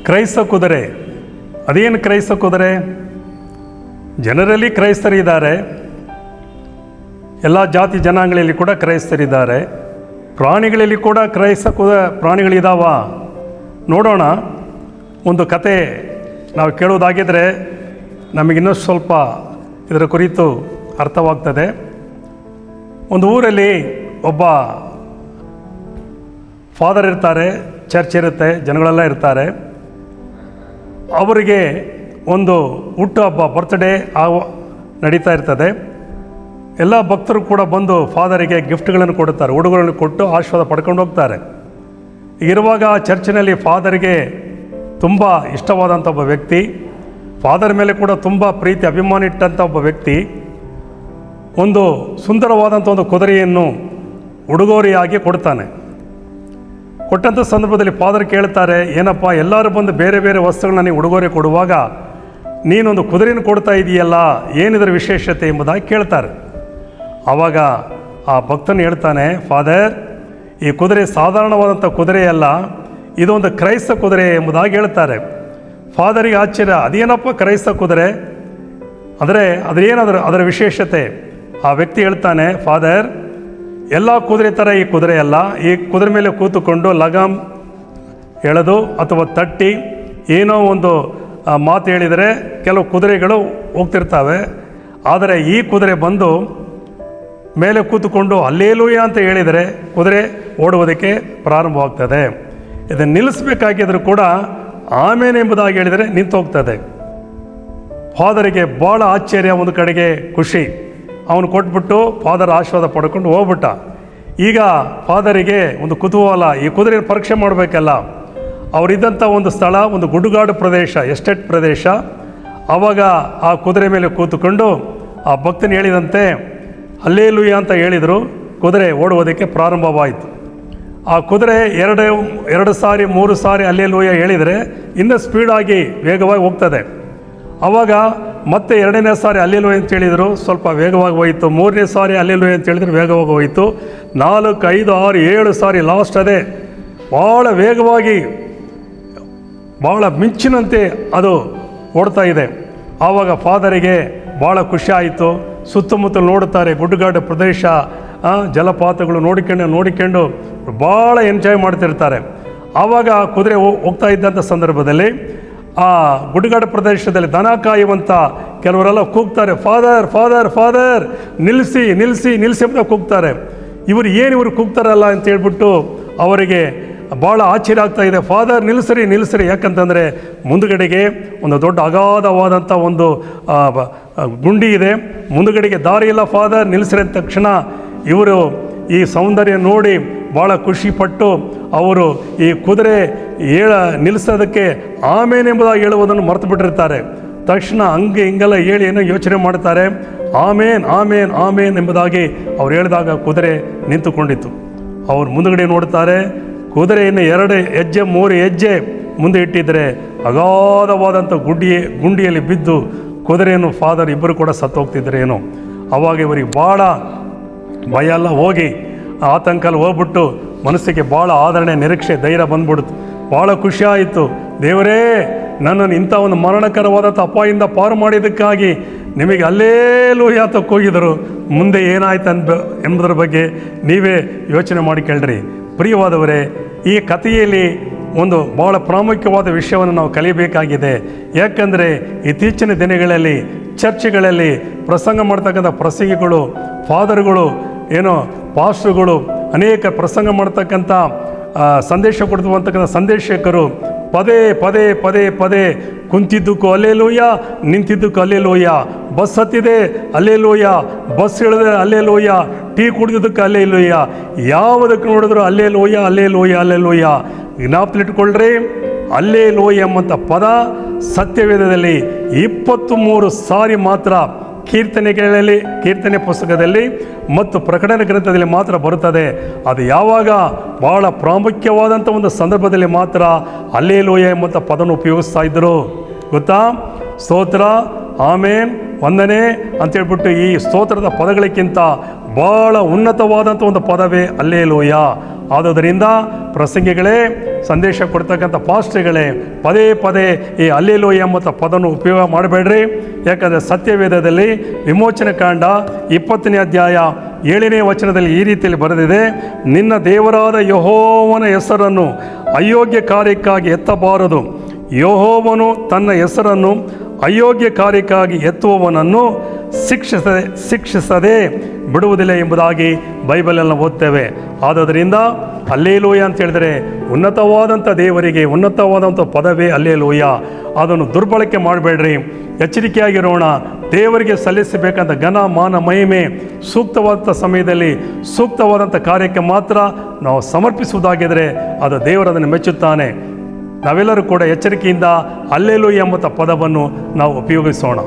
ಕ್ರೈಸ್ತ ಕುದುರೆ. ಅದೇನು ಕ್ರೈಸ್ತ ಕುದುರೆ? ಜನರಲ್ಲಿ ಕ್ರೈಸ್ತರಿದ್ದಾರೆ, ಎಲ್ಲ ಜಾತಿ ಜನಾಂಗಗಳಲ್ಲಿ ಕೂಡ ಕ್ರೈಸ್ತರಿದ್ದಾರೆ, ಪ್ರಾಣಿಗಳಲ್ಲಿ ಕೂಡ ಪ್ರಾಣಿಗಳಿದ್ದಾವ. ನೋಡೋಣ. ಒಂದು ಕತೆ ನಾವು ಕೇಳೋದಾಗಿದ್ದರೆ ನಮಗಿನ್ನಷ್ಟು ಸ್ವಲ್ಪ ಇದರ ಕುರಿತು ಅರ್ಥವಾಗ್ತದೆ. ಒಂದು ಊರಲ್ಲಿ ಒಬ್ಬ ಫಾದರ್ ಇರ್ತಾರೆ, ಚರ್ಚ್ ಇರುತ್ತೆ, ಜನಗಳೆಲ್ಲ ಇರ್ತಾರೆ. ಅವರಿಗೆ ಒಂದು ಹುಟ್ಟುಹಬ್ಬ, ಬರ್ತ್ಡೇ ನಡೀತಾ ಇರ್ತದೆ. ಎಲ್ಲ ಭಕ್ತರು ಕೂಡ ಬಂದು ಫಾದರಿಗೆ ಗಿಫ್ಟ್ಗಳನ್ನು ಕೊಡುತ್ತಾರೆ, ಉಡುಗೊರೆಗಳನ್ನು ಕೊಟ್ಟು ಆಶೀರ್ವಾದ ಪಡ್ಕೊಂಡು ಹೋಗ್ತಾರೆ. ಇರುವಾಗ ಚರ್ಚಿನಲ್ಲಿ ಫಾದರಿಗೆ ತುಂಬ ಇಷ್ಟವಾದಂಥ ಒಬ್ಬ ವ್ಯಕ್ತಿ, ಫಾದರ್ ಮೇಲೆ ಕೂಡ ತುಂಬ ಪ್ರೀತಿ ಅಭಿಮಾನ ಇಟ್ಟಂಥ ಒಬ್ಬ ವ್ಯಕ್ತಿ ಒಂದು ಸುಂದರವಾದಂಥ ಒಂದು ಕುದುರೆಯನ್ನು ಉಡುಗೊರೆಯಾಗಿ ಕೊಡ್ತಾನೆ. ಕೊಟ್ಟಂಥ ಸಂದರ್ಭದಲ್ಲಿ ಫಾದರ್ ಕೇಳ್ತಾರೆ, ಏನಪ್ಪ ಎಲ್ಲರೂ ಬಂದು ಬೇರೆ ಬೇರೆ ವಸ್ತುಗಳನ್ನ ನೀವು ಉಡುಗೊರೆ ಕೊಡುವಾಗ ನೀನೊಂದು ಕುದುರೆಯನ್ನು ಕೊಡ್ತಾ ಇದೆಯಲ್ಲ, ಏನಿದರ ವಿಶೇಷತೆ ಎಂಬುದಾಗಿ ಕೇಳ್ತಾರೆ. ಆವಾಗ ಆ ಭಕ್ತನು ಹೇಳ್ತಾನೆ, ಫಾದರ್, ಈ ಕುದುರೆ ಸಾಧಾರಣವಾದಂಥ ಕುದುರೆಯಲ್ಲ, ಇದೊಂದು ಕ್ರೈಸ್ತ ಕುದುರೆ ಎಂಬುದಾಗಿ ಹೇಳ್ತಾರೆ. ಫಾದರಿಗೆ ಆಶ್ಚರ್ಯ, ಅದೇನಪ್ಪ ಕ್ರೈಸ್ತ ಕುದುರೆ ಅಂದರೆ ಅದರ ವಿಶೇಷತೆ? ಆ ವ್ಯಕ್ತಿ ಹೇಳ್ತಾನೆ, ಫಾದರ್, ಎಲ್ಲ ಕುದುರೆ ಥರ ಈ ಕುದುರೆ ಅಲ್ಲ. ಈ ಕುದುರೆ ಮೇಲೆ ಕೂತುಕೊಂಡು ಲಗಾಮ್ ಎಳೆದು ಅಥವಾ ತಟ್ಟಿ ಏನೋ ಒಂದು ಮಾತು ಹೇಳಿದರೆ ಕೆಲವು ಕುದುರೆಗಳು ಹೋಗ್ತಿರ್ತವೆ. ಆದರೆ ಈ ಕುದುರೆ ಬಂದು ಮೇಲೆ ಕೂತುಕೊಂಡು ಹಲ್ಲೆಲೂಯಾ ಅಂತ ಹೇಳಿದರೆ ಕುದುರೆ ಓಡುವುದಕ್ಕೆ ಪ್ರಾರಂಭವಾಗ್ತದೆ. ಇದನ್ನು ನಿಲ್ಲಿಸಬೇಕಾಗಿದ್ರೂ ಕೂಡ ಆಮೇಲೆ ಎಂಬುದಾಗಿ ಹೇಳಿದರೆ ನಿಂತು ಹೋಗ್ತದೆ. ಫಾದರಿಗೆ ಭಾಳ ಆಶ್ಚರ್ಯ, ಒಂದು ಕಡೆಗೆ ಖುಷಿ. ಅವನು ಕೊಟ್ಬಿಟ್ಟು ಫಾದರ್ ಆಶೀರ್ವಾದ ಪಡ್ಕೊಂಡು ಹೋಗ್ಬಿಟ್ಟ. ಈಗ ಫಾದರಿಗೆ ಒಂದು ಕುತೂಹಲ, ಈ ಕುದುರೆ ಪರೀಕ್ಷೆ ಮಾಡಬೇಕಲ್ಲ. ಅವರಿದ್ದಂಥ ಒಂದು ಸ್ಥಳ ಒಂದು ಗುಡ್ಡುಗಾಡು ಪ್ರದೇಶ, ಎಸ್ಟೇಟ್ ಪ್ರದೇಶ. ಆವಾಗ ಆ ಕುದುರೆ ಮೇಲೆ ಕೂತುಕೊಂಡು ಆ ಭಕ್ತನ ಹೇಳಿದಂತೆ ಹಲ್ಲೆಲೂಯಾ ಅಂತ ಹೇಳಿದರು. ಕುದುರೆ ಓಡುವುದಕ್ಕೆ ಪ್ರಾರಂಭವಾಯಿತು. ಆ ಕುದುರೆ ಎರಡು ಸಾರಿ 3 ಸಾರಿ ಹಲ್ಲೆಲೂಯಾ ಹೇಳಿದರೆ ಇನ್ನೂ ಸ್ಪೀಡಾಗಿ ವೇಗವಾಗಿ ಹೋಗ್ತದೆ. ಆವಾಗ ಮತ್ತೆ 2ನೇ ಸಾರಿ ಹಲ್ಲೆಲೂಯಾ ಅಂತ ಹೇಳಿದರು, ಸ್ವಲ್ಪ ವೇಗವಾಗಿ ಹೋಯಿತು. 3ನೇ ಸಾರಿ ಹಲ್ಲೆಲೂಯಾ ಅಂತ ಹೇಳಿದರೆ ವೇಗವಾಗಿ ಹೋಯಿತು. 4, 5, 6, 7 ಸಾರಿ ಲಾಸ್ಟ್ ಅದೇ ಭಾಳ ವೇಗವಾಗಿ, ಭಾಳ ಮಿಂಚಿನಂತೆ ಅದು ಓಡ್ತಾ ಇದೆ. ಆವಾಗ ಫಾದರಿಗೆ ಭಾಳ ಖುಷಿ ಆಯಿತು. ಸುತ್ತಮುತ್ತಲು ನೋಡುತ್ತಾರೆ, ಗುಡ್ಡುಗಾಡು ಪ್ರದೇಶ, ಜಲಪಾತಗಳು ನೋಡಿಕೊಂಡು ಭಾಳ ಎಂಜಾಯ್ ಮಾಡ್ತಿರ್ತಾರೆ. ಆವಾಗ ಕುದುರೆ ಹೋಗ್ತಾ ಇದ್ದಂಥ ಸಂದರ್ಭದಲ್ಲಿ ಆ ಗುಡ್ಡುಗಾಡು ಪ್ರದೇಶದಲ್ಲಿ ದನ ಕಾಯುವಂಥ ಕೆಲವರೆಲ್ಲ ಕೂಗ್ತಾರೆ, ಫಾದರ್ ಫಾದರ್ ಫಾದರ್, ನಿಲ್ಲಿಸಿ ನಿಲ್ಲಿಸಿ ನಿಲ್ಲಿಸಿ ಅಂತ ಕೂಗ್ತಾರೆ. ಇವರು ಕೂಗ್ತಾರಲ್ಲ ಅಂತ ಹೇಳ್ಬಿಟ್ಟು ಅವರಿಗೆ ಭಾಳ ಆಶ್ಚರ್ಯ ಆಗ್ತಾ ಇದೆ. ಫಾದರ್ ನಿಲ್ಲಿಸ್ರಿ, ಯಾಕಂತಂದರೆ ಮುಂದುಗಡೆಗೆ ಒಂದು ದೊಡ್ಡ ಅಗಾಧವಾದಂಥ ಒಂದು ಗುಂಡಿ ಇದೆ, ಮುಂದುಗಡೆಗೆ ದಾರಿ ಇಲ್ಲ. ಫಾದರ್ ನಿಲ್ಲಿಸ್ರಿ ಅಂದ ತಕ್ಷಣ ಇವರು ಈ ಸೌಂದರ್ಯ ನೋಡಿ ಭಾಳ ಖುಷಿಪಟ್ಟು ಅವರು ಈ ಕುದುರೆ ನಿಲ್ಲಿಸೋದಕ್ಕೆ ಆಮೇನ್ ಎಂಬುದಾಗಿ ಹೇಳುವುದನ್ನು ಮರೆತು ಬಿಟ್ಟಿರ್ತಾರೆ. ತಕ್ಷಣ ಹಂಗೆ ಹಿಂಗೆಲ್ಲ ಹೇಳಿ ಏನೋ ಯೋಚನೆ ಮಾಡ್ತಾರೆ. ಆಮೇನ್ ಆಮೇನ್ ಆಮೇನ್ ಎಂಬುದಾಗಿ ಅವ್ರು ಹೇಳಿದಾಗ ಕುದುರೆ ನಿಂತುಕೊಂಡಿತು. ಅವ್ರು ಮುಂದುಗಡೆ ನೋಡ್ತಾರೆ, ಕುದುರೆಯನ್ನು 2 ಹೆಜ್ಜೆ 3 ಹೆಜ್ಜೆ ಮುಂದೆ ಇಟ್ಟಿದ್ದರೆ ಅಗಾಧವಾದಂಥ ಗುಂಡಿಯಲ್ಲಿ ಬಿದ್ದು ಕುದುರೆಯನ್ನು ಫಾದರ್ ಇಬ್ಬರು ಕೂಡ ಸತ್ತು ಹೋಗ್ತಿದ್ರು ಏನೋ. ಆವಾಗ ಇವರಿಗೆ ಭಾಳ ಭಯ ಎಲ್ಲ ಹೋಗಿ ಆತಂಕಲ್ಲಿ ಹೋಗ್ಬಿಟ್ಟು ಮನಸ್ಸಿಗೆ ಭಾಳ ಆದರಣೆ, ನಿರೀಕ್ಷೆ, ಧೈರ್ಯ ಬಂದ್ಬಿಡ್ತು. ಭಾಳ ಖುಷಿ ಆಯಿತು. ದೇವರೇ, ನನ್ನನ್ನು ಇಂಥ ಒಂದು ಮರಣಕರವಾದಂಥ ಅಪಾಯದಿಂದ ಪಾರು ಮಾಡಿದ್ದಕ್ಕಾಗಿ ನಿಮಗೆ ಹಲ್ಲೆಲೂಯಾ ಅಂತ ಕೂಗಿದರು. ಮುಂದೆ ಏನಾಯ್ತು ಎಂಬುದರ ಬಗ್ಗೆ ನೀವೇ ಯೋಚನೆ ಮಾಡಿ ಕೇಳ್ರಿ. ಪ್ರಿಯವಾದವರೇ, ಈ ಕಥೆಯಲ್ಲಿ ಒಂದು ಭಾಳ ಪ್ರಾಮುಖ್ಯವಾದ ವಿಷಯವನ್ನು ನಾವು ಕಲಿಯಬೇಕಾಗಿದೆ. ಯಾಕಂದರೆ ಇತ್ತೀಚಿನ ದಿನಗಳಲ್ಲಿ ಚರ್ಚ್ಗಳಲ್ಲಿ ಪ್ರಸಂಗ ಮಾಡ್ತಕ್ಕಂಥ ಪ್ರಸಂಗಿಗಳು, ಫಾದರ್ಗಳು, ಪಾಸ್ಟರ್ಗಳು, ಅನೇಕ ಪ್ರಸಂಗ ಮಾಡ್ತಕ್ಕಂಥ ಸಂದೇಶ ಕೊಡ್ತಕ್ಕಂಥ ಸಂದೇಶಕರು ಪದೇ ಕುಂತಿದ್ದಕ್ಕೂ ಹಲ್ಲೆಲೂಯಾ, ನಿಂತಿದ್ದಕ್ಕೂ ಹಲ್ಲೆಲೂಯಾ, ಬಸ್ ಹತ್ತಿದೆ ಹಲ್ಲೆಲೂಯಾ, ಬಸ್ ಇಳಿದ್ರೆ ಹಲ್ಲೆಲೂಯಾ, ಟೀ ಕುಡಿದಿದ್ದಕ್ಕೆ ಹಲ್ಲೆಲೂಯಾ, ಯಾವುದಕ್ಕೆ ನೋಡಿದ್ರು ಹಲ್ಲೆಲೂಯಾ ಹಲ್ಲೆಲೂಯಾ ಹಲ್ಲೆಲೂಯಾ. ಜ್ಞಾಪಕದಲ್ಲಿಟ್ಕೊಳ್ರಿ, ಹಲ್ಲೆಲೂಯಾ ಎಂಬಂಥ ಪದ ಸತ್ಯವೇದದಲ್ಲಿ 23 ಸಾರಿ ಮಾತ್ರ ಕೀರ್ತನೆ ಪುಸ್ತಕದಲ್ಲಿ ಮತ್ತು ಪ್ರಕಟಣೆ ಗ್ರಂಥದಲ್ಲಿ ಮಾತ್ರ ಬರುತ್ತದೆ. ಅದು ಯಾವಾಗ ಭಾಳ ಪ್ರಾಮುಖ್ಯವಾದಂಥ ಒಂದು ಸಂದರ್ಭದಲ್ಲಿ ಮಾತ್ರ ಹಲ್ಲೆಲೂಯಾ ಎಂಬಂಥ ಪದವನ್ನು ಉಪಯೋಗಿಸ್ತಾ ಇದ್ದರು ಗೊತ್ತಾ? ಸ್ತೋತ್ರ, ಆಮೇನ್, ವಂದನೆ ಅಂತೇಳ್ಬಿಟ್ಟು ಈ ಸ್ತೋತ್ರದ ಪದಗಳಿಗಿಂತ ಭಾಳ ಉನ್ನತವಾದಂಥ ಒಂದು ಪದವೇ ಹಲ್ಲೆಲೂಯಾ. ಆದುದರಿಂದ ಪ್ರಸಂಗಿಗಳೇ, ಸಂದೇಶ ಕೊಡ್ತಕ್ಕಂಥ ಪಾಸ್ಟ್ರಿಗಳೇ, ಪದೇ ಪದೇ ಈ ಹಲ್ಲೆಲೂಯಾ ಎಂಬ ಪದವನ್ನು ಉಪಯೋಗ ಮಾಡಬೇಡ್ರಿ. ಯಾಕಂದರೆ ಸತ್ಯವೇದದಲ್ಲಿ ವಿಮೋಚನೆ ಕಾಂಡ 20ನೇ ಅಧ್ಯಾಯ 7ನೇ ವಚನದಲ್ಲಿ ಈ ರೀತಿಯಲ್ಲಿ ಬರೆದಿದೆ, ನಿನ್ನ ದೇವರಾದ ಯೆಹೋವನ ಹೆಸರನ್ನು ಅಯೋಗ್ಯ ಕಾರ್ಯಕ್ಕಾಗಿ ಎತ್ತಬಾರದು. ಯೆಹೋವನು ತನ್ನ ಹೆಸರನ್ನು ಅಯೋಗ್ಯ ಕಾರ್ಯಕ್ಕಾಗಿ ಎತ್ತುವವನನ್ನು ಶಿಕ್ಷಿಸದೆ ಬಿಡುವುದಿಲ್ಲ ಎಂಬುದಾಗಿ ಬೈಬಲನ್ನು ಓದ್ತೇವೆ. ಆದುದರಿಂದ ಹಲ್ಲೆಲೂಯಾ ಅಂತ ಹೇಳಿದರೆ ಉನ್ನತವಾದಂಥ ದೇವರಿಗೆ ಉನ್ನತವಾದಂಥ ಪದವೇ ಹಲ್ಲೆಲೂಯಾ. ಅದನ್ನು ದುರ್ಬಳಕೆ ಮಾಡಬೇಡ್ರಿ, ಎಚ್ಚರಿಕೆಯಾಗಿರೋಣ. ದೇವರಿಗೆ ಸಲ್ಲಿಸಬೇಕಂತ ಘನ ಮಾನ ಮಹಿಮೆ ಸೂಕ್ತವಾದಂಥ ಸಮಯದಲ್ಲಿ ಸೂಕ್ತವಾದಂಥ ಕಾರ್ಯಕ್ಕೆ ಮಾತ್ರ ನಾವು ಸಮರ್ಪಿಸುವುದಾಗಿದ್ದರೆ ಅದು ದೇವರದನ್ನು ಮೆಚ್ಚುತ್ತಾನೆ. ನಾವೆಲ್ಲರೂ ಕೂಡ ಎಚ್ಚರಿಕೆಯಿಂದ ಹಲ್ಲೆಲೂಯಾ ಎಂಬ ಪದವನ್ನು ನಾವು ಉಪಯೋಗಿಸೋಣ.